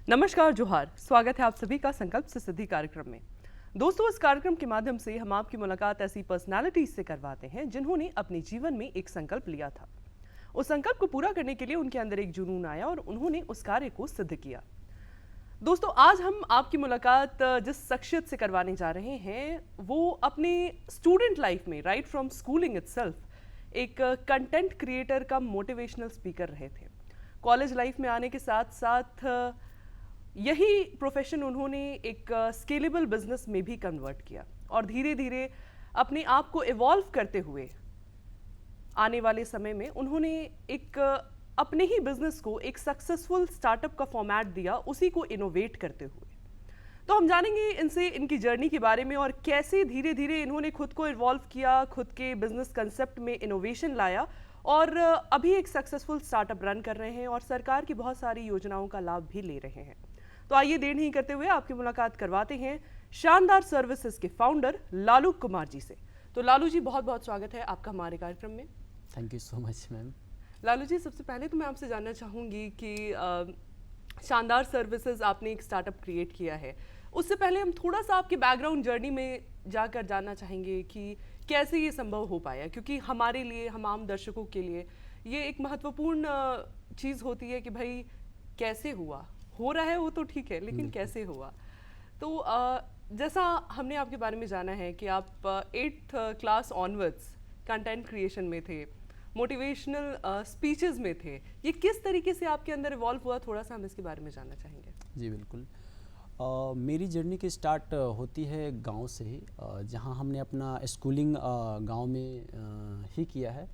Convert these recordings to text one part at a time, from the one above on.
नमस्कार, जोहार। स्वागत है आप सभी का संकल्प से सिद्धि कार्यक्रम में। दोस्तों, इस कार्यक्रम के माध्यम से हम आपकी मुलाकात ऐसी पर्सनालिटीज से करवाते हैं जिन्होंने अपने जीवन में एक संकल्प लिया था। उस संकल्प को पूरा करने के लिए उनके अंदर एक जुनून आया और उन्होंने उस कार्य को सिद्ध किया। दोस्तों, आज हम आपकी मुलाकात जिस शख्सियत से करवाने जा रहे हैं वो अपने स्टूडेंट लाइफ में राइट फ्रॉम स्कूलिंग इटसेल्फ एक कंटेंट क्रिएटर का मोटिवेशनल स्पीकर रहे थे। कॉलेज लाइफ में आने के साथ साथ यही प्रोफेशन उन्होंने एक स्केलेबल बिजनेस में भी कन्वर्ट किया और धीरे धीरे अपने आप को इवॉल्व करते हुए आने वाले समय में उन्होंने एक अपने ही बिजनेस को एक सक्सेसफुल स्टार्टअप का फॉर्मेट दिया, उसी को इनोवेट करते हुए। तो हम जानेंगे इनसे इनकी जर्नी के बारे में और कैसे धीरे धीरे इन्होंने खुद को इवॉल्व किया, खुद के बिजनेस कंसेप्ट में इनोवेशन लाया और अभी एक सक्सेसफुल स्टार्टअप रन कर रहे हैं और सरकार की बहुत सारी योजनाओं का लाभ भी ले रहे हैं। तो आइए देर नहीं करते हुए आपकी मुलाकात करवाते हैं शानदार सर्विसेज के फाउंडर लालू कुमार जी से। तो लालू जी, बहुत बहुत स्वागत है आपका हमारे कार्यक्रम में। Thank you so much ma'am. Lalu ji, सबसे पहले तो मैं आपसे जानना चाहूँगी कि शानदार सर्विसेज आपने एक स्टार्टअप क्रिएट किया है, उससे पहले हम थोड़ा सा आपके बैकग्राउंड जर्नी में जाकर जानना चाहेंगे कि कैसे ये संभव हो पाया, क्योंकि हमारे लिए, हम आम दर्शकों के लिए ये एक महत्वपूर्ण चीज़ होती है कि भाई कैसे हुआ, हो रहा है वो तो ठीक है, लेकिन कैसे हुआ। तो जैसा हमने आपके बारे में जाना है कि आप 8th class onwards content creation में थे, मोटिवेशनल स्पीचेस में थे, ये किस तरीके से आपके अंदर इवॉल्व हुआ, थोड़ा सा हम इसके बारे में जानना चाहेंगे। जी बिल्कुल। मेरी जर्नी की स्टार्ट होती है गांव से ही, जहां हमने अपना स्कूलिंग गांव में ही किया है।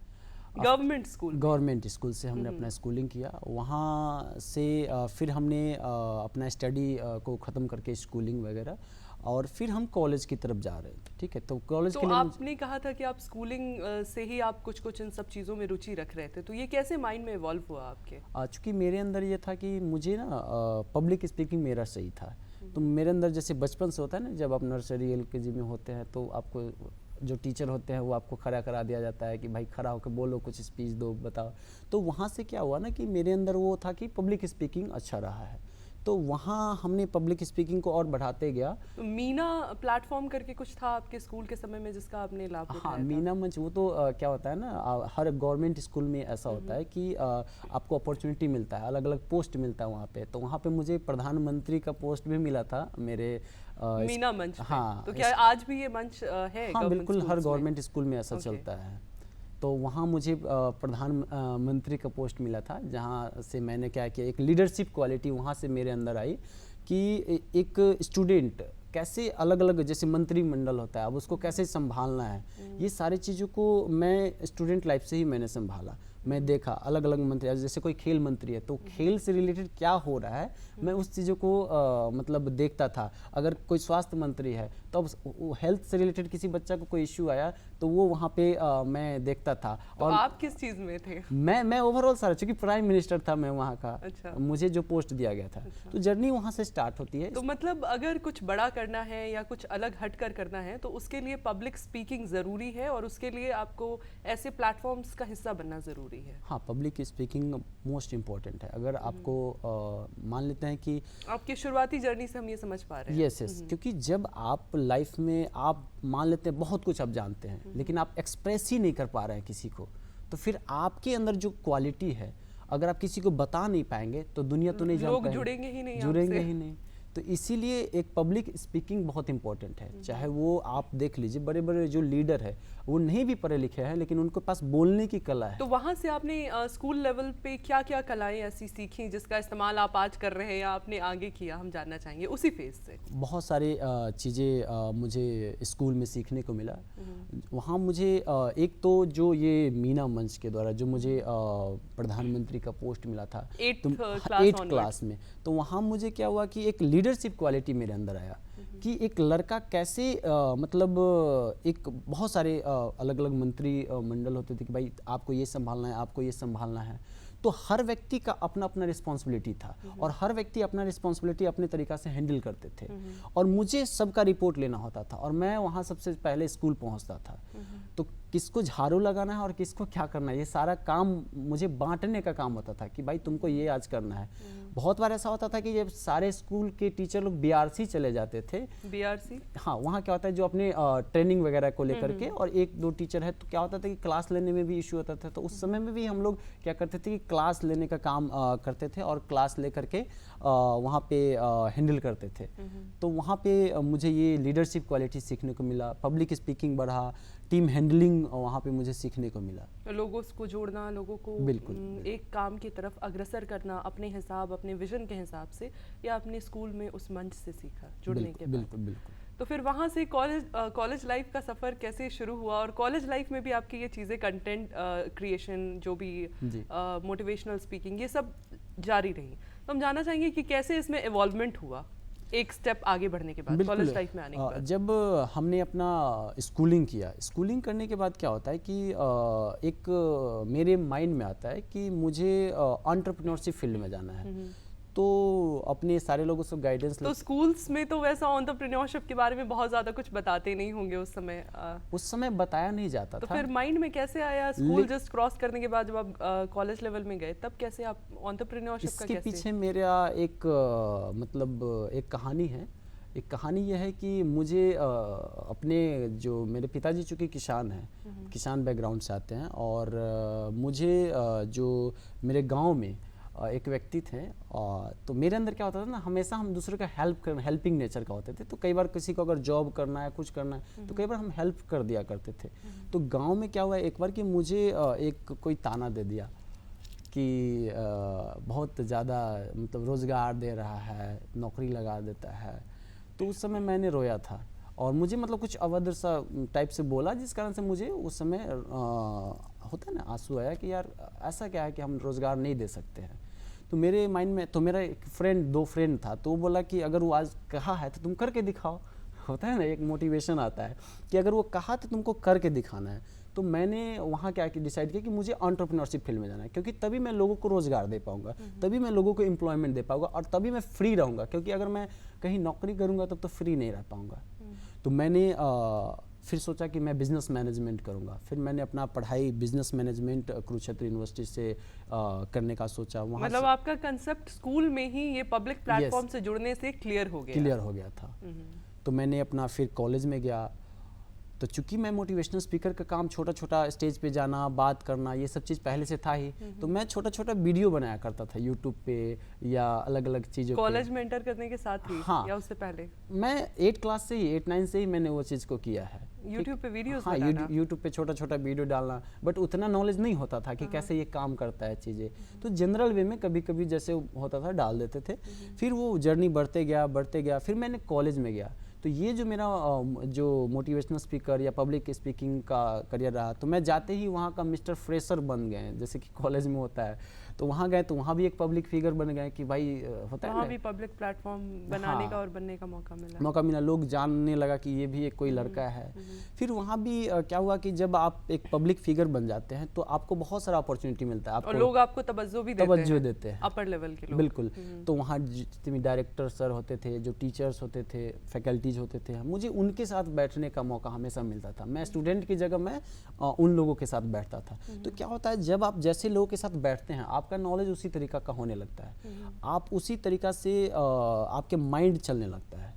गवर्नमेंट स्कूल से हमने अपना स्कूलिंग किया। वहाँ से फिर हमने अपना स्टडी को ख़त्म करके स्कूलिंग वगैरह, और फिर हम कॉलेज की तरफ जा रहे थे। ठीक है, तो कॉलेज तो के लिए आपने कहा था कि आप स्कूलिंग से ही आप कुछ इन सब चीज़ों में रुचि रख रहे थे, तो ये कैसे माइंड में इवॉल्व हुआ आपके? चूँकि मेरे अंदर ये था कि मुझे ना पब्लिक स्पीकिंग मेरा सही था। तो मेरे अंदर जैसे बचपन से होता है ना, जब आप नर्सरी LKG में होते हैं तो आपको जो टीचर होते हैं वो आपको खड़ा करा दिया जाता है कि भाई खड़ा होकर बोलो, कुछ स्पीच दो, बताओ। तो वहाँ से क्या हुआ ना कि मेरे अंदर वो था कि पब्लिक स्पीकिंग अच्छा रहा है, तो वहाँ हमने पब्लिक स्पीकिंग को और बढ़ाते गया। तो मीना प्लेटफॉर्म करके कुछ था आपके स्कूल के समय में जिसका आपने लाभ उठाया? हाँ, मीना मंच, वो तो क्या होता है ना, हर गवर्नमेंट स्कूल में ऐसा होता है कि आपको अपॉर्चुनिटी मिलता है, अलग अलग पोस्ट मिलता है वहाँ पे। तो वहाँ पे मुझे प्रधानमंत्री का पोस्ट भी मिला था मेरे मीना मंच। हाँ, तो क्या आज भी ये मंच है? हाँ बिल्कुल, हर गवर्नमेंट स्कूल में ऐसा चलता है। तो वहाँ मुझे प्रधानमंत्री का पोस्ट मिला था, जहाँ से मैंने क्या किया, एक लीडरशिप क्वालिटी वहाँ से मेरे अंदर आई कि एक स्टूडेंट कैसे अलग अलग, जैसे मंत्रिमंडल होता है, अब उसको कैसे संभालना है, ये सारी चीज़ों को मैं स्टूडेंट लाइफ से ही मैंने संभाला। मैं देखा अलग अलग मंत्री, जैसे कोई खेल मंत्री है तो खेल से रिलेटेड क्या हो रहा है, मैं उस चीज़ों को मतलब देखता था। अगर कोई स्वास्थ्य मंत्री है तो अब हेल्थ से रिलेटेड किसी बच्चा को कोई इश्यू आया तो वो वहाँ पे मैं देखता था। तो और आप किस चीज़ में थे? मैं ओवरऑल सारा, चूँकि प्राइम मिनिस्टर था मैं वहाँ का। अच्छा। मुझे जो पोस्ट दिया गया था। अच्छा। तो जर्नी वहाँ से स्टार्ट होती है। तो मतलब अगर कुछ बड़ा करना है या कुछ अलग हटकर करना है तो उसके लिए पब्लिक स्पीकिंग ज़रूरी है और उसके लिए आपको ऐसे प्लेटफॉर्म्स का हिस्सा बनना ज़रूरी है। हाँ, पब्लिक स्पीकिंग मोस्ट इम्पॉर्टेंट है। अगर आपको मान लेते हैं कि आपकी शुरुआती जर्नी से हम ये समझ पा रहे हैं। यस, क्योंकि जब आप लाइफ में आप मान लेते हैं बहुत कुछ आप जानते हैं, लेकिन आप एक्सप्रेस ही नहीं कर पा रहे हैं किसी को, तो फिर आपके अंदर जो क्वालिटी है, अगर आप किसी को बता नहीं पाएंगे तो दुनिया तो नहीं जान पाएंगे, लोग जुड़ेंगे ही नहीं। तो इसीलिए एक पब्लिक स्पीकिंग बहुत इंपॉर्टेंट है। चाहे वो आप देख लीजिए, बड़े बड़े जो लीडर है वो नहीं भी पढ़े लिखे हैं, लेकिन उनके पास बोलने की कला है। तो वहाँ से आपने स्कूल लेवल पे क्या क्या कलाएं ऐसी सीखी जिसका इस्तेमाल आप आज कर रहे हैं या आपने आगे किया, हम जानना चाहेंगे उसी फेज से। बहुत सारी चीज़ें मुझे स्कूल में सीखने को मिला। वहाँ मुझे एक तो जो ये मीना मंच के द्वारा जो मुझे प्रधानमंत्री का पोस्ट मिला था 8th क्लास में, तो वहाँ मुझे क्या हुआ कि एक लीडरशिप क्वालिटी मेरे अंदर आया कि एक लड़का कैसे मतलब एक बहुत सारे अलग अलग मंत्री मंडल होते थे कि भाई आपको ये संभालना है, आपको ये संभालना है। तो हर व्यक्ति का अपना अपना रिस्पॉन्सिबिलिटी था और हर व्यक्ति अपना रिस्पॉन्सिबिलिटी अपने तरीक़ा से हैंडल करते थे और मुझे सबका रिपोर्ट लेना होता था और मैं वहाँ सबसे पहले स्कूल पहुँचता था। तो किसको झाड़ू लगाना है और किसको क्या करना है, ये सारा काम मुझे बांटने का काम होता था कि भाई तुमको ये आज करना है। बहुत बार ऐसा होता था कि जब सारे स्कूल के टीचर लोग बीआरसी चले जाते थे। बीआरसी? हाँ, वहाँ क्या होता है जो अपने ट्रेनिंग वगैरह को लेकर के, और एक दो टीचर है तो क्या होता था कि क्लास लेने में भी इशू होता था। तो उस समय में भी हम लोग क्या करते थे कि क्लास लेने का काम करते थे और क्लास लेकर के वहाँ पे हैंडल करते थे। तो वहाँ पे मुझे ये लीडरशिप क्वालिटी सीखने को मिला, पब्लिक स्पीकिंग बढ़ा, टीम हैंडलिंग वहाँ पे मुझे सीखने को मिला। लोगों को जोड़ना, लोगों को बिल्कुल एक काम की तरफ अग्रसर करना अपने हिसाब, अपने विजन के हिसाब से, या अपने स्कूल में उस मंच से सीखा जुड़ने के बाद। बिल्कुल बिल्कुल। तो फिर वहाँ से कॉलेज लाइफ का सफ़र कैसे शुरू हुआ, और कॉलेज लाइफ में भी आपकी ये चीज़ें, कंटेंट क्रिएशन, जो भी मोटिवेशनल स्पीकिंग, ये सब जारी रही। तो हम जानना चाहेंगे कि कैसे इसमें इवॉल्वमेंट हुआ एक स्टेप आगे बढ़ने के बाद, कॉलेज लाइफ में आने के बाद। जब हमने अपना स्कूलिंग किया, स्कूलिंग करने के बाद क्या होता है कि एक मेरे माइंड में आता है कि मुझे एंटरप्रेन्योरशिप फील्ड में जाना है। तो अपने सारे लोगों से गाइडेंस। तो स्कूल्स में तो वैसा एंटरप्रेन्योरशिप के बारे में बहुत ज़्यादा कुछ बताते नहीं होंगे उस समय। उस समय बताया नहीं जाता तो था। फिर माइंड में कैसे आया स्कूल जस्ट क्रॉस करने के बाद, जब आप कॉलेज लेवल में गए, तब कैसे आप एंटरप्रेन्योरशिप का इसके पीछे मेरा एक मतलब एक कहानी है। एक कहानी यह है कि मुझे अपने जो मेरे पिताजी चूँकि किसान हैं, किसान बैकग्राउंड से आते हैं, और मुझे जो मेरे गांव में एक व्यक्ति थे, तो मेरे अंदर क्या होता था ना, हमेशा हम दूसरे का हेल्पिंग नेचर का होते थे। तो कई बार किसी को अगर जॉब करना है, कुछ करना है, तो कई बार हम हेल्प कर दिया करते थे। तो गांव में क्या हुआ एक बार कि मुझे एक कोई ताना दे दिया कि बहुत ज़्यादा मतलब रोज़गार दे रहा है, नौकरी लगा देता है। तो उस समय मैंने रोया था, और मुझे मतलब कुछ अभद्र सा टाइप से बोला, जिस कारण से मुझे उस समय होता है ना, आंसू आया कि यार ऐसा क्या है कि हम रोज़गार नहीं दे सकते हैं। तो मेरे माइंड में, तो मेरा एक फ्रेंड, दो फ्रेंड था, तो वो बोला कि अगर वो आज कहा है तो तुम करके दिखाओ। होता है ना, एक मोटिवेशन आता है कि अगर वो कहा तो तुमको करके दिखाना है। तो मैंने वहाँ क्या डिसाइड किया कि मुझे एंटरप्रेन्योरशिप फील्ड में जाना है, क्योंकि तभी मैं लोगों को रोज़गार दे पाऊँगा, तभी मैं लोगों को एम्प्लॉयमेंट दे पाऊँगा, और तभी मैं फ्री रहूँगा। क्योंकि अगर मैं कहीं नौकरी करूँगा तब तो फ्री नहीं रह पाऊँगा। तो मैंने फिर सोचा कि मैं बिज़नेस मैनेजमेंट करूँगा। फिर मैंने अपना पढ़ाई बिज़नेस मैनेजमेंट कुरुक्षेत्र यूनिवर्सिटी से करने का सोचा। वहाँ मतलब आपका कंसेप्ट स्कूल में ही ये पब्लिक प्लेटफॉर्म से जुड़ने से क्लियर हो गया था। तो मैंने अपना फिर कॉलेज में गया। तो चूंकि मैं मोटिवेशनल स्पीकर का काम, छोटा छोटा स्टेज पे जाना, बात करना, ये सब चीज़ पहले से था ही। तो मैं छोटा छोटा वीडियो बनाया करता था यूट्यूब पे या अलग अलग चीज़ों पे। कॉलेज में एंटर करने के साथ ही? हाँ, या उससे पहले? मैं 8 क्लास से ही, 8-9 से ही मैंने वो चीज़ को किया है। यूट्यूब पे वीडियोस? हाँ, यूट्यूब पे छोटा छोटा वीडियो डालना, बट उतना नॉलेज नहीं होता था कि कैसे ये काम करता है चीज़ें। तो जनरल वे में कभी कभी जैसे होता था डाल देते थे। फिर वो जर्नी बढ़ते गया। फिर मैंने कॉलेज में गया। तो ये जो मेरा जो मोटिवेशनल स्पीकर या पब्लिक स्पीकिंग का करियर रहा, तो मैं जाते ही वहाँ का मिस्टर फ्रेशर बन गए, जैसे कि कॉलेज में होता है। तो वहाँ गए तो वहाँ भी एक पब्लिक फिगर बन गए कि भाई होता है ना, वहाँ भी पब्लिक प्लेटफॉर्म बनाने का और बनने का मौका मिला। लोग जानने लगा कि ये भी एक कोई लड़का है। फिर वहाँ भी क्या हुआ कि जब आप एक पब्लिक फिगर बन जाते हैं तो आपको बहुत सारा अपॉर्चुनिटी मिलता है, और लोग आपको तवज्जो भी देते हैं, अपर लेवल के लोग। बिल्कुल। तो वहाँ जितने डायरेक्टर सर होते थे, जो टीचर्स होते थे, फैकल्टीज होते थे, मुझे उनके साथ बैठने का मौका हमेशा मिलता था। मैं स्टूडेंट की जगह मैं उन लोगों के साथ बैठता था। तो क्या होता है, जब आप जैसे लोगों के साथ बैठते हैं, आपका नॉलेज उसी तरीका का होने लगता है, आप उसी तरीका से आपके माइंड चलने लगता है।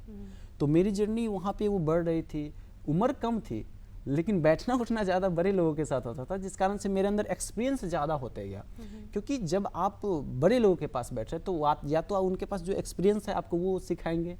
तो मेरी जर्नी वहाँ पे वो बढ़ रही थी। उम्र कम थी, लेकिन बैठना उठना ज़्यादा बड़े लोगों के साथ होता था, जिस कारण से मेरे अंदर एक्सपीरियंस ज़्यादा होते गया। क्योंकि जब आप बड़े लोगों के पास बैठ रहे तो आप या तो उनके पास जो एक्सपीरियंस है आपको वो सिखाएंगे,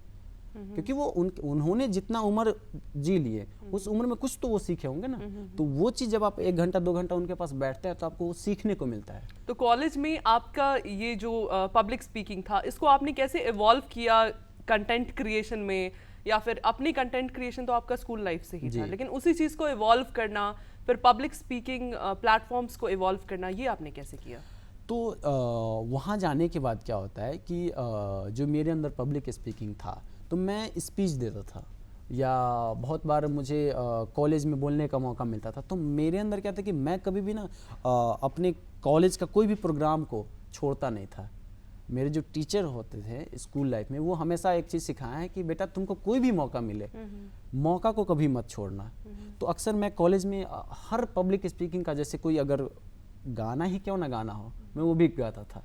क्योंकि वो उन्होंने जितना उम्र जी लिए उस उम्र में कुछ तो वो सीखे होंगे ना। तो वो चीज़ जब आप 1 घंटा 2 घंटा उनके पास बैठते हैं तो आपको वो सीखने को मिलता है। तो कॉलेज में आपका ये जो पब्लिक स्पीकिंग था, इसको आपने कैसे इवॉल्व किया कंटेंट क्रिएशन में, या फिर अपनी कंटेंट क्रिएशन तो आपका स्कूल लाइफ से ही था, लेकिन उसी चीज़ को इवॉल्व करना, फिर पब्लिक स्पीकिंग प्लेटफॉर्म्स को इवॉल्व करना, ये आपने कैसे किया? तो वहाँ जाने के बाद क्या होता है कि जो मेरे अंदर पब्लिक स्पीकिंग था, तो मैं स्पीच देता था, या बहुत बार मुझे कॉलेज में बोलने का मौका मिलता था। तो मेरे अंदर क्या था कि मैं कभी भी ना अपने कॉलेज का कोई भी प्रोग्राम को छोड़ता नहीं था। मेरे जो टीचर होते थे स्कूल लाइफ में, वो हमेशा एक चीज़ सिखाया है कि बेटा तुमको कोई भी मौका मिले, मौका को कभी मत छोड़ना। तो अक्सर मैं कॉलेज में हर पब्लिक स्पीकिंग का, जैसे कोई अगर गाना ही क्यों ना गाना हो, मैं वो भी गाता था।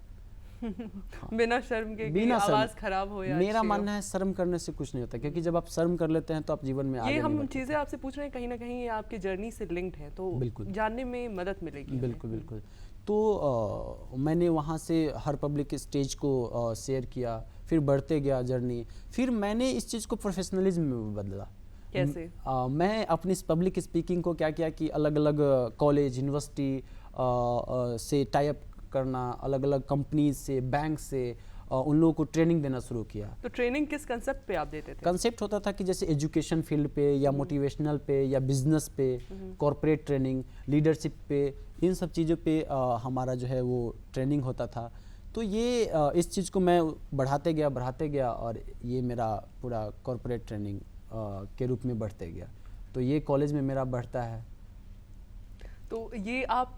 बिना शर्म के कि बिना शर्म। आवाज खराब हो या मेरा अच्छी हो। मानना है शर्म करने से कुछ नहीं होता, क्योंकि जब आप शर्म कर लेते हैं तो आप जीवन में आगे ये नहीं हम बढ़ते। चीजें आपसे पूछ रहे हैं, कहीं ना कहीं ये आपकी जर्नी से लिंक्ड है, तो बिल्कुल। जानने में मदद मिलेगी हमें। बिल्कुल बिल्कुल। तो मैंने वहाँ से हर पब्लिक स्टेज को शेयर किया, फिर बढ़ते गया जर्नी। फिर मैंने इस चीज़ को प्रोफेशनलिज्म में बदला। कैसे? मैं अपनी इस पब्लिक स्पीकिंग को क्या किया कि अलग अलग कॉलेज यूनिवर्सिटी से टाई अप करना, अलग अलग कंपनीज से, बैंक से उन लोगों को ट्रेनिंग देना शुरू किया। तो ट्रेनिंग किस कंसेप्ट पे आप देते थे? कंसेप्ट होता था कि जैसे एजुकेशन फील्ड पे या मोटिवेशनल पे या बिजनेस पे, कॉरपोरेट ट्रेनिंग, लीडरशिप पे, इन सब चीज़ों पे हमारा जो है वो ट्रेनिंग होता था। तो ये इस चीज़ को मैं बढ़ाते गया और ये मेरा पूरा कॉरपोरेट ट्रेनिंग के रूप में बढ़ते गया। तो ये कॉलेज में मेरा बढ़ता है। तो ये आप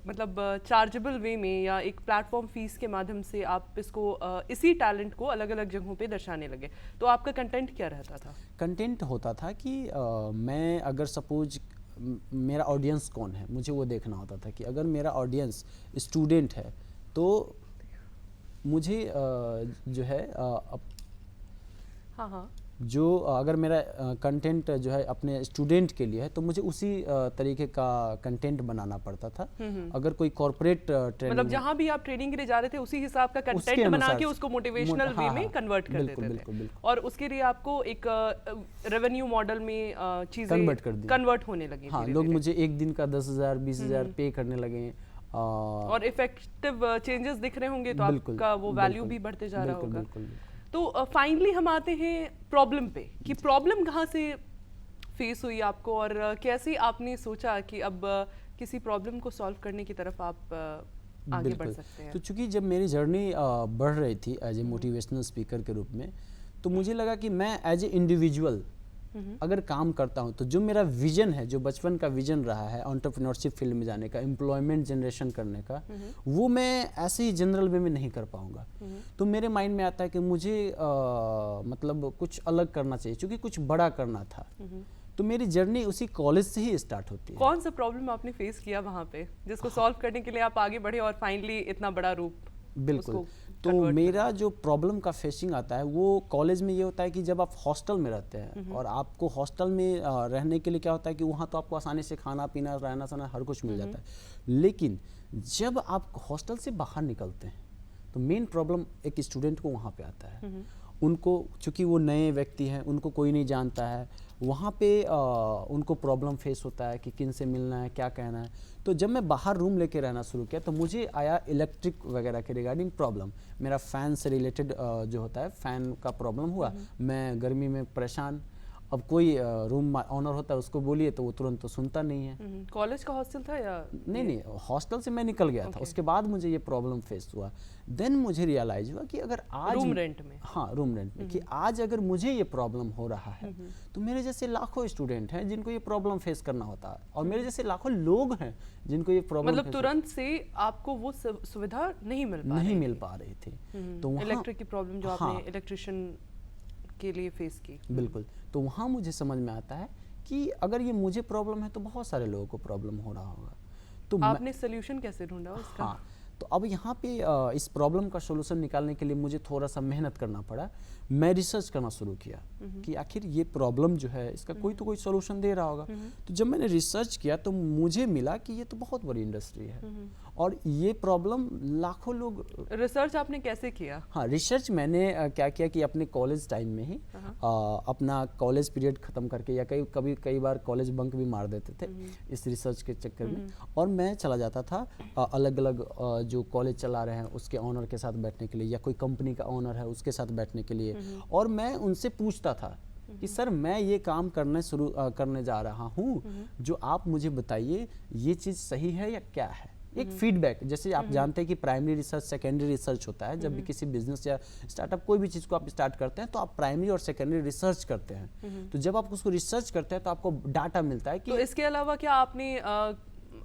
मतलब चार्जेबल वे में या एक प्लेटफॉर्म फीस के माध्यम से आप इसको इसी टैलेंट को अलग अलग जगहों पे दर्शाने लगे। तो आपका कंटेंट क्या रहता था? कंटेंट होता था कि मैं अगर सपोज मेरा ऑडियंस कौन है, मुझे वो देखना होता था कि अगर मेरा ऑडियंस स्टूडेंट है तो मुझे जो है हाँ। जो अगर मेरा कंटेंट जो है अपने स्टूडेंट के लिए है तो मुझे उसी तरीके का कंटेंट बनाना पड़ता था। अगर कोई कॉर्पोरेट ट्रेनिंग, मतलब जहाँ भी आप ट्रेनिंग के लिए जा रहे थे उसी हिसाब का कंटेंट बना के उसको मोटिवेशनल वे में कन्वर्ट कर देते थे। और उसके लिए आपको एक रेवेन्यू मॉडल में चीजें कन्वर्ट होने लगी। हाँ, लोग मुझे एक दिन का 10,000 20,000 पे करने लगे। और इफेक्टिव चेंजेस दिख रहे होंगे तो आपका वो वैल्यू भी बढ़ते जा रहा होगा। तो फाइनली हम आते हैं प्रॉब्लम पे कि प्रॉब्लम कहाँ से फेस हुई आपको और कैसे आपने सोचा कि अब किसी प्रॉब्लम को सॉल्व करने की तरफ आप आगे बढ़ सकते हैं। तो चूंकि जब मेरी जर्नी बढ़ रही थी एज ए मोटिवेशनल स्पीकर के रूप में, तो मुझे लगा कि मैं एज ए इंडिविजुअल अगर काम करता हूं तो जो मेरा विजन है, जो बचपन का विजन रहा है एंटरप्रेन्योरशिप फील्ड में जाने का, एम्प्लॉयमेंट जनरेशन करने का, वो मैं ऐसे ही जनरल वे में नहीं कर पाऊंगा। तो मेरे माइंड में आता है कि मुझे मतलब कुछ अलग करना चाहिए, क्योंकि कुछ बड़ा करना था। तो मेरी जर्नी उसी कॉलेज से ही स्टार्ट होती है। कौन सा प्रॉब्लम आपने फेस किया वहाँ पे जिसको सॉल्व करने के लिए आप आगे बढ़े और फाइनली इतना बड़ा रूप? बिल्कुल। तो मेरा जो प्रॉब्लम का फेसिंग आता है वो कॉलेज में ये होता है कि जब आप हॉस्टल में रहते हैं और आपको हॉस्टल में रहने के लिए क्या होता है कि वहाँ तो आपको आसानी से खाना पीना, रहना सहना हर कुछ मिल जाता है। लेकिन जब आप हॉस्टल से बाहर निकलते हैं तो मेन प्रॉब्लम एक स्टूडेंट को वहाँ पे आता है। उनको, चूँकि वो नए व्यक्ति हैं, उनको कोई नहीं जानता है, वहाँ पे उनको प्रॉब्लम फेस होता है कि किन से मिलना है, क्या कहना है। तो जब मैं बाहर रूम लेके रहना शुरू किया तो मुझे आया इलेक्ट्रिक वगैरह के रिगार्डिंग प्रॉब्लम। मेरा फ़ैन से रिलेटेड जो होता है, फ़ैन का प्रॉब्लम हुआ, मैं गर्मी में परेशान। अब कोई रूम ऑनर होता है उसको बोलिए तो वो तुरंत तो सुनता नहीं है। कॉलेज का हॉस्टल था या नहीं, हॉस्टल से मैं निकल गया था। उसके बाद मुझे ये प्रॉब्लम फेस हुआ। देन मुझे रियलाइज हुआ कि अगर आज रूम रेंट में, हाँ रूम रेंट में, कि आज अगर मुझे ये प्रॉब्लम हो रहा है तो मेरे जैसे लाखों स्टूडेंट हैं जिनको ये प्रॉब्लम फेस करना होता है, और मेरे जैसे लाखों लोग हैं जिनको ये प्रॉब्लम, मतलब तुरंत से आपको वो सुविधा नहीं मिल पा रही थी। तो इलेक्ट्रिक की प्रॉब्लम जो आपने इलेक्ट्रिशियन के लिए फेस की। बिल्कुल। तो वहाँ मुझे समझ में आता है कि अगर ये मुझे प्रॉब्लम है तो बहुत सारे लोगों को प्रॉब्लम हो रहा होगा। तो आपने सोल्यूशन कैसे ढूंढा उसका? हाँ, तो अब यहाँ पे इस प्रॉब्लम का सोल्यूशन निकालने के लिए मुझे थोड़ा सा मेहनत करना पड़ा। मैं रिसर्च करना शुरू किया कि आखिर ये प्रॉब्लम जो है इसका कोई तो कोई सोल्यूशन दे रहा होगा। तो जब मैंने रिसर्च किया तो मुझे मिला कि ये तो बहुत बड़ी इंडस्ट्री है और ये प्रॉब्लम लाखों लोग। रिसर्च आपने कैसे किया? हाँ, रिसर्च मैंने क्या किया कि अपने कॉलेज टाइम में ही अपना कॉलेज पीरियड ख़त्म करके या कई बार कॉलेज बंक भी मार देते थे इस रिसर्च के चक्कर में, और मैं चला जाता था अलग अलग जो कॉलेज चला रहे हैं उसके ऑनर के साथ बैठने के लिए, या कोई कंपनी का ऑनर है उसके साथ बैठने के लिए, और मैं उनसे पूछता था कि सर मैं ये काम करने जा रहा हूँ, जो आप मुझे बताइए ये चीज़ सही है या क्या है। एक फीडबैक, जैसे आप जानते हैं कि प्राइमरी रिसर्च, सेकेंडरी रिसर्च होता है। जब भी किसी बिजनेस या स्टार्टअप कोई भी चीज़ को आप स्टार्ट करते हैं तो आप प्राइमरी और सेकेंडरी रिसर्च करते हैं। तो जब आप उसको रिसर्च करते हैं तो आपको डाटा मिलता है कि। तो इसके अलावा क्या आपने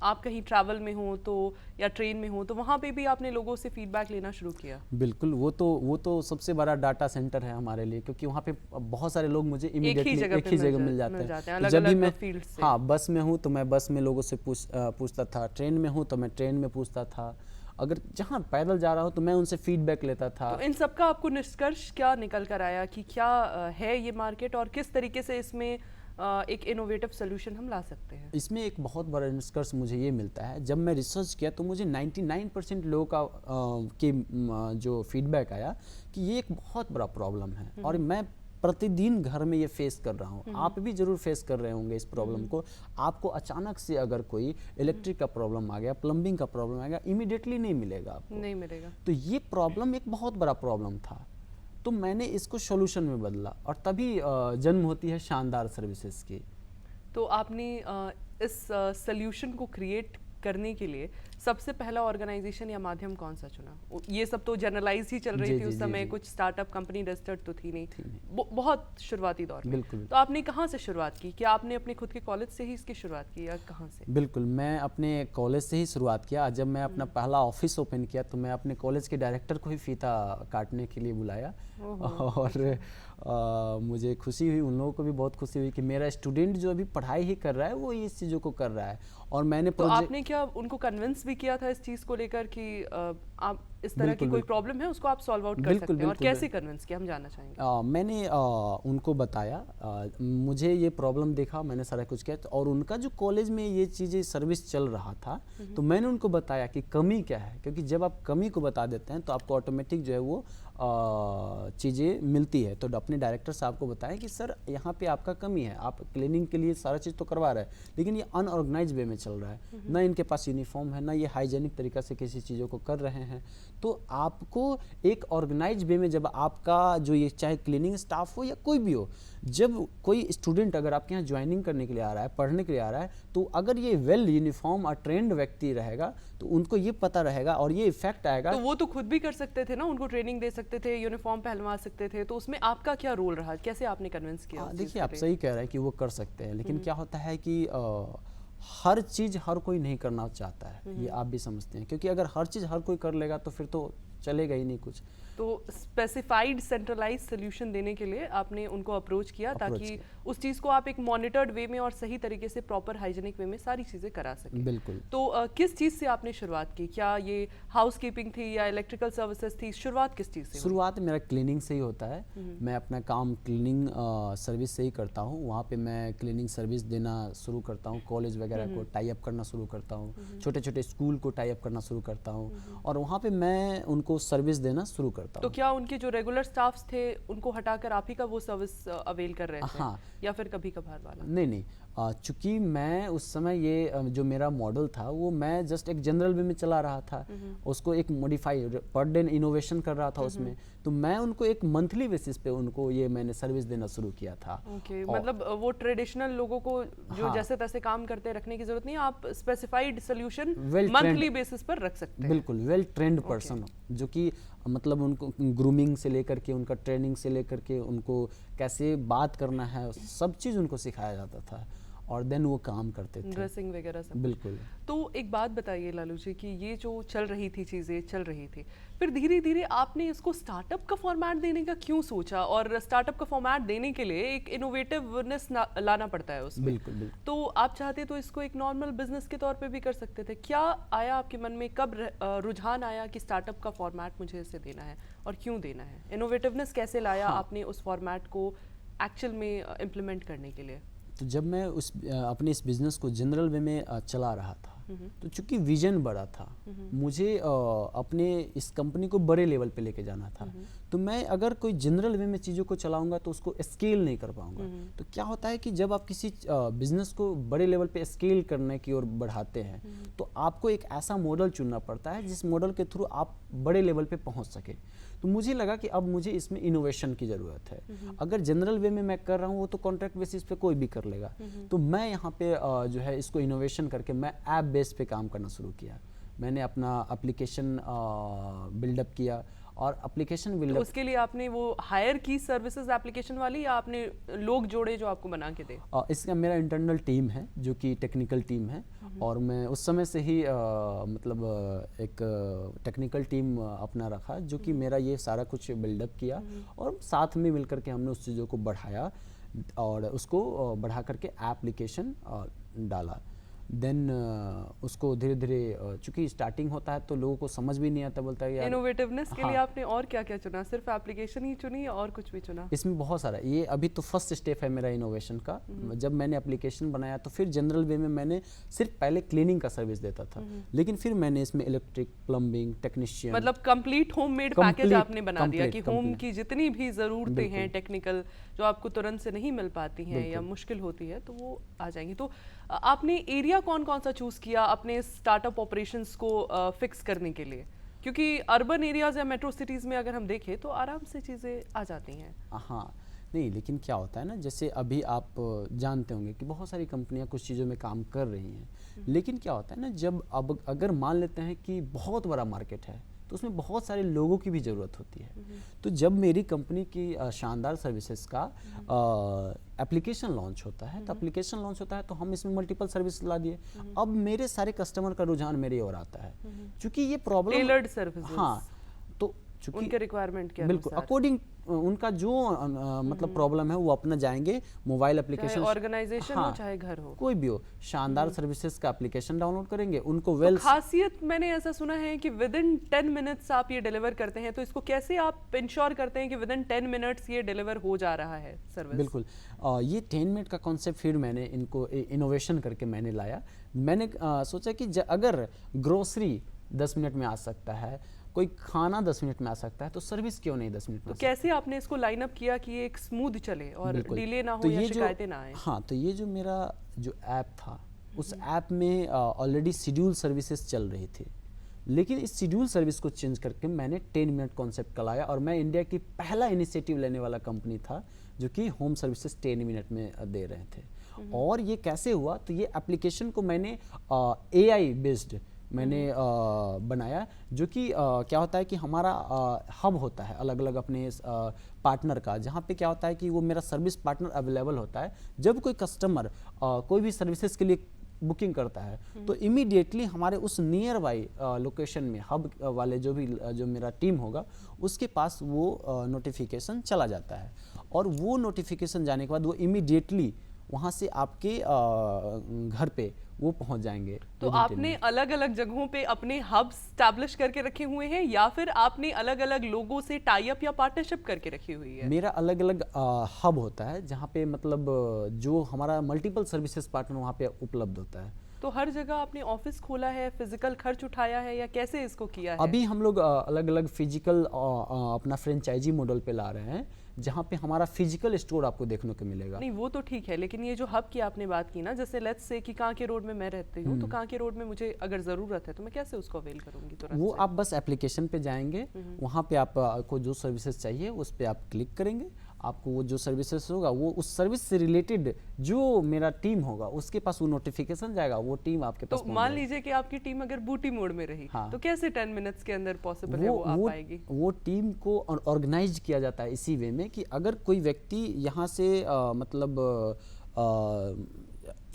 आप कहीं ट्रैवल में हो तो या ट्रेन में हो तो वहाँ पे भी आपने लोगों से फीडबैक लेना शुरू किया? बिल्कुल, वो तो सबसे बड़ा डाटा सेंटर है हमारे लिए, क्योंकि वहाँ पे बहुत सारे लोग मुझे इमीडिएटली एक ही जगह मिल जाते हैं। तो जब भी मैं बस में हूँ तो मैं बस में लोगों से पूछता था, ट्रेन में हूँ तो मैं ट्रेन में पूछता था, अगर जहाँ पैदल जा रहा हूँ तो मैं उनसे फीडबैक लेता था। तो इन सब का आपको निष्कर्ष क्या निकल कर आया कि क्या है ये मार्केट और किस तरीके से इसमें एक इनोवेटिव सोल्यूशन हम ला सकते हैं? इसमें एक बहुत बड़ा निष्कर्ष मुझे ये मिलता है, जब मैं रिसर्च किया तो मुझे 99% लोगों का जो फीडबैक आया कि ये एक बहुत बड़ा प्रॉब्लम है और मैं प्रतिदिन घर में ये फेस कर रहा हूँ। आप भी जरूर फेस कर रहे होंगे इस प्रॉब्लम को। आपको अचानक से अगर कोई इलेक्ट्रिक का प्रॉब्लम आ गया, प्लम्बिंग का प्रॉब्लम आ गया, इमीडिएटली नहीं मिलेगा आपको, नहीं मिलेगा। तो ये प्रॉब्लम एक बहुत बड़ा प्रॉब्लम था। तो मैंने इसको सॉल्यूशन में बदला और तभी जन्म होती है शानदार सर्विसेज की। तो आपने इस सॉल्यूशन को क्रिएट करने के लिए सबसे पहला ऑर्गेनाइजेशन या माध्यम कौन सा चुना? ये सब तो जनरलाइज ही चल रही थी उस समय, कुछ स्टार्टअप कंपनी रजिस्टर्ड तो थी नहीं, बहुत शुरुआती दौर में। बिल्कुल। तो आपने कहाँ से शुरुआत की? क्या आपने अपने खुद के कॉलेज से ही इसकी शुरुआत की या कहाँ से? बिल्कुल, मैं अपने कॉलेज से ही शुरुआत किया। जब मैं अपना पहला ऑफिस ओपन किया तो मैं अपने कॉलेज के डायरेक्टर को ही फीता काटने के लिए बुलाया और मुझे खुशी हुई, उन लोगों को भी बहुत खुशी हुई कि मेरा स्टूडेंट जो अभी पढ़ाई ही कर रहा है वो इस चीज़ों को कर रहा है। और मैंने तो आपने क्या उनको कन्विंस भी किया था इस चीज़ को लेकर कि आप इस तरह की कोई प्रॉब्लम है उसको आप सॉल्व आउट कर सकते हैं? और कैसे कन्विंस किया, हम जानना चाहेंगे। मैंने उनको बताया, मुझे ये प्रॉब्लम देखा, मैंने सारा कुछ किया और उनका जो कॉलेज में ये चीज़ें सर्विस चल रहा था तो मैंने उनको बताया कि कमी क्या है, क्योंकि जब आप कमी को बता देते हैं तो आपको ऑटोमेटिक जो है वो चीज़ें मिलती है। तो अपने डायरेक्टर साहब को बताया कि सर यहाँ पे आपका कमी है, आप क्लीनिंग के लिए सारा चीज़ तो करवा रहे हैं लेकिन ये अनऑर्गेनाइज वे में चल रहा है, ना इनके पास यूनिफॉर्म है, ना ये हाइजेनिक तरीका से किसी चीज़ों को कर रहे हैं। तो आपको एक ऑर्गेनाइज वे में, जब आपका जो ये चाहे क्लीनिंग स्टाफ हो या कोई भी हो, जब कोई स्टूडेंट अगर आपके यहाँ ज्वाइनिंग करने के लिए आ रहा है, पढ़ने के लिए आ रहा है, तो अगर ये वेल यूनिफॉर्म और ट्रेंड व्यक्ति रहेगा तो उनको ये पता रहेगा और ये इफेक्ट आएगा। तो वो तो खुद भी कर सकते थे ना, उनको ट्रेनिंग दे सकते थे, यूनिफॉर्म पहनवा सकते थे, तो उसमें आपका क्या रोल रहा? कैसे आपने कन्विंस किया? देखिए, आप सही कह रहे हैं कि वो कर सकते हैं, लेकिन क्या होता है कि हर चीज़ हर कोई नहीं करना चाहता है, ये आप भी समझते हैं, क्योंकि अगर हर चीज़ हर कोई कर लेगा तो फिर तो चलेगा ही नहीं कुछ। तो स्पेसिफाइड सेंट्रलाइज सोल्यूशन देने के लिए आपने उनको अप्रोच किया ताकि उस चीज़ को आप एक मॉनिटर्ड वे में और सही तरीके से प्रॉपर हाइजीनिक वे में सारी चीज़ें करा सकें। बिल्कुल। तो किस चीज़ से आपने शुरुआत की? क्या ये हाउसकीपिंग थी या इलेक्ट्रिकल सर्विसेज थी? शुरुआत किस चीज़ से? शुरुआत मेरा क्लीनिंग से ही होता है। मैं अपना काम क्लीनिंग सर्विस से ही करता हूँ। वहाँ पे मैं क्लीनिंग सर्विस देना शुरू करता हूँ, कॉलेज वगैरह को टाई अप करना शुरू करता हूँ, छोटे छोटे स्कूल को टाई अप करना शुरू करता हूँ और वहाँ पे मैं उनको सर्विस देना शुरू करता हूँ। तो क्या उनके जो रेगुलर स्टाफ्स थे उनको हटाकर आप ही का वो सर्विस अवेल कर रहे थे? हाँ। या फिर कभी कभार वाला? नहीं, चूंकि मैं उस समय ये जो मेरा मॉडल था वो मैं जस्ट एक जनरल वे में चला रहा था, उसको एक मॉडिफाई पर डे इनोवेशन कर रहा था उसमें, तो मैं उनको एक मंथली बेसिस पे उनको ये मैंने सर्विस देना शुरू किया था। मतलब वो ट्रेडिशनल लोगों को जो जैसे तैसे काम करते रखने की जरूरत नहीं, आप स्पेसिफाइड सोल्यूशन मंथली बेसिस पर रख सकते हैं। बिल्कुल, वेल ट्रेंड पर्सन, जो कि मतलब उनको ग्रूमिंग से लेकर के, उनका ट्रेनिंग से लेकर के, उनको कैसे बात करना है, सब चीज़ उनको सिखाया जाता था और देन वो काम करते थे, ड्रेसिंग वगैरह सब। बिल्कुल। तो एक बात बताइए लालू जी कि ये जो चल रही थी, चीज़ें चल रही थी, फिर धीरे धीरे आपने इसको स्टार्टअप का फॉर्मेट देने का क्यों सोचा? और स्टार्टअप का फॉर्मेट देने के लिए एक इनोवेटिवनेस लाना पड़ता है उसमें। बिल्कुल। तो आप चाहते तो इसको एक नॉर्मल बिजनेस के तौर पे भी कर सकते थे। क्या आया आपके मन में, कब रुझान आया कि स्टार्टअप का फॉर्मेट मुझे इसे देना है और क्यों देना है? इनोवेटिवनेस कैसे लाया आपने उस फॉर्मेट को एक्चुअल में इम्प्लीमेंट करने के लिए? तो जब मैं अपने इस बिज़नेस को जनरल वे में चला रहा था, तो चूंकि विजन बड़ा था, मुझे अपने इस कंपनी को बड़े लेवल पे लेके जाना था, तो मैं अगर कोई जनरल वे में चीज़ों को चलाऊंगा तो उसको स्केल नहीं कर पाऊंगा। तो क्या होता है कि जब आप किसी बिजनेस को बड़े लेवल पे स्केल करने की ओर बढ़ाते हैं तो आपको एक ऐसा मॉडल चुनना पड़ता है जिस मॉडल के थ्रू आप बड़े लेवल पे पहुंच सके। तो मुझे लगा कि अब मुझे इसमें इनोवेशन की ज़रूरत है। अगर जनरल वे में मैं कर रहा हूँ वो तो कॉन्ट्रैक्ट बेसिस पे कोई भी कर लेगा, तो मैं यहाँ पे जो है इसको इनोवेशन करके मैं ऐप बेस पे काम करना शुरू किया। मैंने अपना एप्लीकेशन बिल्डअप किया और एप्लीकेशन बिल्डअप, तो उसके लिए आपने वो हायर की सर्विसेज एप्लीकेशन वाली या आपने लोग जोड़े जो आपको बना के दे? इसका मेरा इंटरनल टीम है जो कि टेक्निकल टीम है और मैं उस समय से ही मतलब एक टेक्निकल टीम अपना रखा जो कि मेरा ये सारा कुछ बिल्डअप किया और साथ में मिलकर के हमने उस चीज़ों को बढ़ाया और उसको बढ़ा करके एप्लीकेशन डाला। देन उसको धीरे धीरे चूंकि स्टार्टिंग होता है तो लोगों को समझ भी नहीं आता, बोलता है यार। इनोवेटिवनेस के लिए हाँ। आपने और क्या क्या चुना? सिर्फ एप्लीकेशन ही चुनी या और कुछ भी चुना? इसमें बहुत सारा, ये अभी तो फर्स्ट स्टेप है मेरा इनोवेशन का। जब मैंने एप्लीकेशन बनाया तो फिर जनरल वे में मैंने सिर्फ पहले क्लीनिंग का सर्विस देता था, लेकिन फिर मैंने इसमें इलेक्ट्रिक, प्लम्बिंग, टेक्नीशियन, मतलब कंप्लीट होममेड पैकेज Complete- आपने बना दिया कि होम complete। की जितनी भी ज़रूरतें हैं बिल्कुल। टेक्निकल जो आपको तुरंत से नहीं मिल पाती हैं या बिल्कुल। मुश्किल होती है तो वो आ जाएंगी। तो आपने एरिया कौन कौन सा चूज़ किया अपने स्टार्टअप ऑपरेशंस को फिक्स करने के लिए? क्योंकि अर्बन एरियाज या मेट्रो सिटीज़ में अगर हम देखें तो आराम से चीज़ें आ जाती हैं। हाँ नहीं, लेकिन क्या होता है ना, जैसे अभी आप जानते होंगे कि बहुत सारी कंपनियां कुछ चीज़ों में काम कर रही हैं, लेकिन क्या होता है ना, जब अब अगर मान लेते हैं कि बहुत बड़ा मार्केट है तो उसमें बहुत सारे लोगों की भी ज़रूरत होती है। तो जब मेरी कंपनी की शानदार सर्विसेज का एप्लीकेशन लॉन्च होता है, तो एप्लीकेशन लॉन्च होता है तो हम इसमें मल्टीपल सर्विस ला दिए। अब मेरे सारे कस्टमर का रुझान मेरे ओर आता है, क्योंकि ये प्रॉब्लम टेलर्ड सर्विसेज। हाँ, तो चूंकि उनके रिक्वायरमेंट के बिल्कुल अनुसार। अकॉर्डिंग उनका जो मतलब प्रॉब्लम है वो अपना जाएंगे मोबाइल चाहे एप्लीकेशन, ऑर्गेनाइजेशन हो चाहे घर हो, कोई भी हो, शानदार सर्विसेज का एप्लीकेशन डाउनलोड करेंगे, उनको तो वेल खासियत मैंने ऐसा सुना है कि विद इन 10 मिनट्स आप ये डिलीवर करते हैं, तो इसको कैसे आप इंश्योर करते हैं कि विद इन 10 मिनट्स ये डिलीवर हो जा रहा है सर्विस? बिल्कुल। ये 10 मिनट का कॉन्सेप्ट फिर मैंने इनको इनोवेशन करके मैंने लाया। मैंने सोचा कि अगर ग्रोसरी 10 मिनट में आ सकता है, कोई खाना 10 मिनट में आ सकता है, तो सर्विस क्यों नहीं 10 मिनट में तो आ कैसे आपने इसको लाइन अप किया कि ये एक स्मूथ चले और बिल्कुल। डिले ना हो तो या ये जो- शिकायतें ना आए? हाँ, तो ये जो मेरा जो ऐप था, उस ऐप में ऑलरेडी शेड्यूल सर्विसेज चल रही थी, लेकिन इस शेड्यूल सर्विस को चेंज करके मैंने 10 मिनट कॉन्सेप्ट का लाया, और मैं इंडिया की पहला इनिशिएटिव लेने वाला कंपनी था जो कि होम सर्विसेज 10 मिनट में दे रहे थे। और ये कैसे हुआ, तो ये एप्लीकेशन को मैंने AI बेस्ड मैंने बनाया, जो कि क्या होता है कि हमारा हब होता है अलग अलग अपने पार्टनर का, जहाँ पे क्या होता है कि वो मेरा सर्विस पार्टनर अवेलेबल होता है। जब कोई कस्टमर कोई भी सर्विसेज के लिए बुकिंग करता है तो इमीडिएटली हमारे उस नियर बाई लोकेशन में हब वाले जो मेरा टीम होगा उसके पास वो नोटिफिकेशन चला जाता है, और वो नोटिफिकेशन जाने के बाद वो इमीडिएटली वहाँ से आपके घर पे वो पहुँच जाएंगे। तो आपने अलग अलग जगहों पे अपने हब स्टैब्लिश करके रखे हुए हैं या फिर आपने अलग अलग लोगों से टाई अप या पार्टनरशिप करके रखी हुई है? मेरा अलग अलग हब होता है जहाँ पे मतलब जो हमारा मल्टीपल सर्विसेज पार्टनर वहाँ पे उपलब्ध होता है। तो हर जगह आपने ऑफिस खोला है, फिजिकल खर्च उठाया है या कैसे इसको किया है? अभी हम लोग अलग अलग फिजिकल अपना फ्रेंचाइजी मॉडल पे ला रहे हैं, जहाँ पे हमारा फिजिकल स्टोर आपको देखने को मिलेगा। नहीं वो तो ठीक है, लेकिन ये जो हब की आपने बात की ना, जैसे लेट्स से कि कांके रोड में मैं रहती हूँ, तो कांके रोड में मुझे अगर ज़रूरत है तो मैं कैसे उसको अवेल करूँगी तुरंत वो से? आप बस एप्लीकेशन पे जाएंगे, वहाँ पे आपको जो सर्विसेज चाहिए उस पे आप क्लिक करेंगे, आपको वो जो सर्विसेज होगा वो उस सर्विस से रिलेटेड जो मेरा टीम होगा उसके पास वो नोटिफिकेशन जाएगा, वो टीम आपके तो पास पहुंच मान जाएगी। लीजिए कि आपकी टीम अगर बूटी मोड में रही, हाँ। तो कैसे 10 मिनट्स के अंदर पॉसिबल है वो आ पाएगी? वो टीम को ऑर्गेनाइज किया जाता है इसी वे में कि अगर कोई व्यक्ति यहाँ से मतलब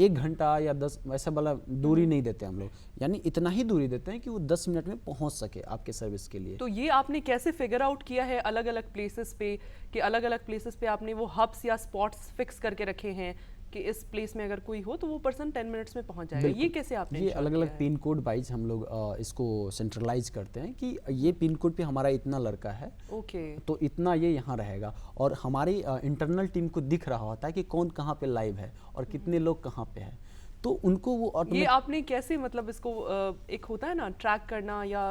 1 घंटा या 10 वैसा वाला दूरी नहीं देते हम लोग, यानी इतना ही दूरी देते हैं कि वो 10 मिनट में पहुँच सके आपके सर्विस के लिए। तो ये आपने कैसे फिगर आउट किया है अलग अलग प्लेसेस पे कि अलग अलग प्लेसेस पे आपने वो हब्स या स्पॉट्स फिक्स करके रखे हैं कि इस प्लेस में अगर कोई हो तो वो पर्सन 10 मिनट्स में पहुंच जाएगा? ये कैसे आपने ये ensure अलग किया अलग है? पिन कोड वाइज हम लोग इसको सेंट्रलाइज करते हैं कि ये पिन कोड पे हमारा इतना लड़का है, ओके। तो इतना ये यहाँ रहेगा, और हमारी इंटरनल टीम को दिख रहा होता है कि कौन कहाँ पे लाइव है और कितने लोग कहाँ पे हैं, तो उनको वो ये ऑटोमेटिक। आपने कैसे मतलब इसको एक होता है ना ट्रैक करना या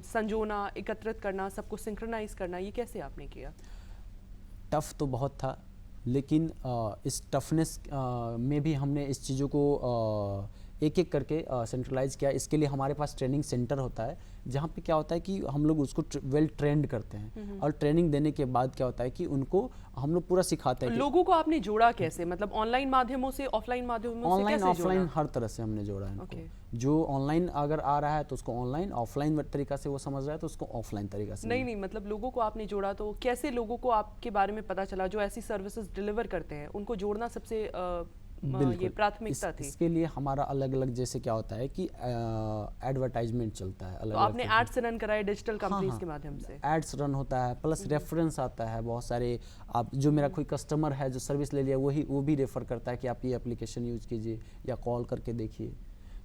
संजोना, एकत्रित करना, सबको सिंक्रोनाइज करना, ये कैसे आपने किया? टफ तो बहुत था, लेकिन इस टफनेस में भी हमने इस चीज़ों को एक एक करके सेंट्रलाइज किया। इसके लिए हमारे पास ट्रेनिंग सेंटर होता है, जहाँ पे क्या होता है कि हम लोग उसको वेल ट्रेंड करते हैं, और ट्रेनिंग देने के बाद क्या होता है कि उनको हम लोग पूरा सिखाते हैं कि लोगों को आपने जोड़ा कैसे, मतलब ऑनलाइन माध्यमों से, ऑफलाइन माध्यमों से ऑनलाइन कैसे ऑफलाइन जोड़ा? हर तरह से हमने जोड़ा है इनको। Okay. जो ऑनलाइन अगर आ रहा है तो उसको ऑनलाइन, ऑफलाइन तरीका से वो समझ रहा है तो उसको ऑफलाइन तरीका से। नहीं मतलब लोगों को आपने जोड़ा, तो कैसे लोगों को आपके बारे में पता चला जो ऐसी सर्विसेज डिलीवर करते हैं? उनको जोड़ना सबसे ये प्राथमिकता थी। इसके लिए हमारा अलग अलग जैसे क्या होता है कि एडवर्टाइजमेंट चलता है, अलग तो आपने एड्स रन कराए डिजिटल कंपनीज के माध्यम से? एड्स रन होता है, प्लस रेफरेंस आता है बहुत सारे। आप जो मेरा कोई कस्टमर है जो सर्विस ले लिया वो भी रेफर करता है कि आप ये एप्लीकेशन यूज कीजिए या कॉल करके देखिए।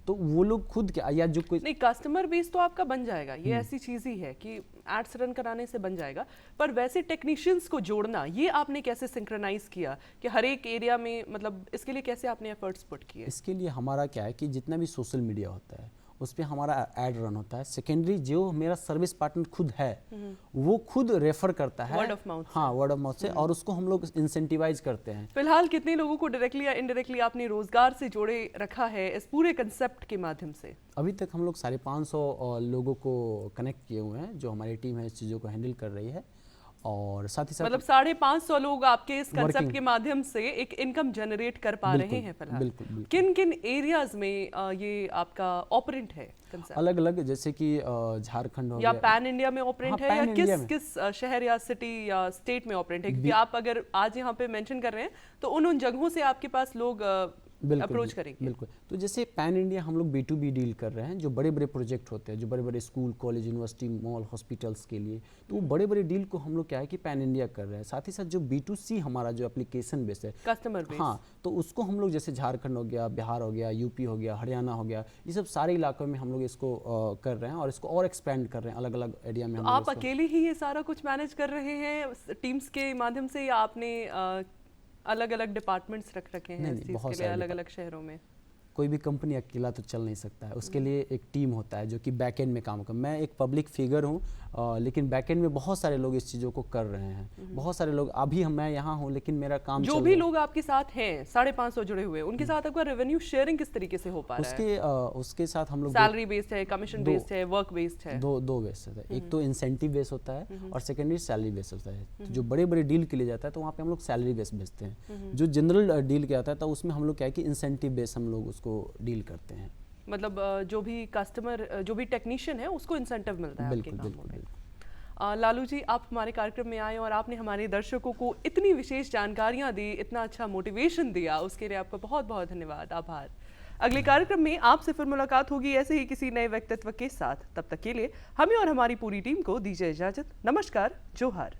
तो वो लोग खुद क्या, या जो कोई नहीं, कस्टमर बेस तो आपका बन जाएगा, ये ऐसी चीज ही है कि एड्स रन कराने से बन जाएगा, पर वैसे टेक्नीशियंस को जोड़ना ये आपने कैसे सिंक्रोनाइज किया कि हर एक एरिया में, मतलब इसके लिए कैसे आपने एफर्ट्स पुट किए? इसके लिए हमारा क्या है कि जितना भी सोशल मीडिया होता है उस पर हमारा ऐड रन होता है। सेकेंडरी जो मेरा सर्विस पार्टनर खुद है वो खुद रेफर करता है, वर्ड ऑफ माउथ, हाँ वर्ड ऑफ माउथ से, और उसको हम लोग इंसेंटिवाइज करते हैं। फिलहाल कितने लोगों को डायरेक्टली या इनडायरेक्टली आपने रोजगार से जोड़े रखा है इस पूरे कंसेप्ट के माध्यम से? अभी तक हम लोग 550 लोगों को कनेक्ट किए हुए हैं, जो हमारी टीम है इस चीज़ों को हैंडल कर रही है, और साथ ही साथ मतलब 550 लोग आपके इस कंसेप्ट के माध्यम से एक इनकम जनरेट कर पा रहे हैं फिलहाल। बिल्कुल। किन किन एरियाज में ये आपका ऑपरेंट है कंसेप्ट? अलग अलग, जैसे कि झारखंड हो या गया, पैन इंडिया में ऑपरेंट हाँ, है, या पैन इंडिया में। किस शहर या सिटी या स्टेट में ऑपरेंट है? क्योंकि आप अगर आज यहाँ पे मेंशन कर रहे हैं तो उन जगहों से आपके पास लोग अप्रोच करेंगे। बिल्कुल। तो जैसे पैन इंडिया हम लोग B2B डील कर रहे हैं, जो बड़े बड़े प्रोजेक्ट होते हैं, जो बड़े बड़े school, college, university, mall, hospitals के लिए, तो वो बड़े बड़े डील को हम लोग क्या है कि पैन इंडिया कर रहे हैं। साथ ही साथ जो B2C हमारा जो एप्लीकेशन बेस है, कस्टमर बेस, हाँ, तो उसको हम लोग जैसे झारखंड हो गया, बिहार हो गया, यूपी हो गया, हरियाणा हो गया, ये सब सारे इलाकों में हम लोग इसको कर रहे हैं, और इसको और एक्सपेंड कर रहे हैं अलग अलग एरिया में। तो आप अकेले ही ये सारा कुछ मैनेज कर रहे हैं टीम्स के माध्यम से, या आपने अलग अलग डिपार्टमेंट्स रख रखे हैं इस चीज़ के लिए अलग अलग शहरों में? कोई भी कंपनी अकेला तो चल नहीं सकता है, उसके लिए एक टीम होता है जो कि बैकएंड में काम कर। मैं एक पब्लिक फिगर हूँ, लेकिन बैकएंड में बहुत सारे लोग इस चीज़ों को कर रहे हैं, बहुत सारे लोग। अभी मैं यहाँ हूँ लेकिन मेरा काम जो भी लोग आपके साथ हैं 550 जुड़े हुए, उनके साथ आपका रेवेन्यू शेयरिंग किस तरीके से हो पा रहा है? उसके साथ हम लोग सैलरी बेस्ड है, कमीशन बेस्ड है, वर्क बेस्ड है? दो बेस होता है। एक तो इंसेंटिव बेस होता है और सेकेंडरी सैलरी बेस होता है। तो जो बड़े बड़े डील के लिए जाता है तो वहाँ पे हम लोग सैलरी बेस बेचते हैं। जो जनरल डील के आता है तो उसमें हम लोग क्या है कि इंसेंटिव बेस हम लोग उसको डील करते हैं। मतलब जो भी कस्टमर, जो भी टेक्नीशियन है उसको इंसेंटिव मिलता है आपके कामों में। लालू जी, आप हमारे कार्यक्रम में आए और आपने हमारे दर्शकों को इतनी विशेष जानकारियां दी, इतना अच्छा मोटिवेशन दिया, उसके लिए आपका बहुत बहुत धन्यवाद, आभार। अगले कार्यक्रम में आपसे फिर मुलाकात होगी ऐसे ही किसी नए व्यक्तित्व के साथ। तब तक के लिए हमें और हमारी पूरी टीम को दीजिए इजाजत। नमस्कार, जोहार।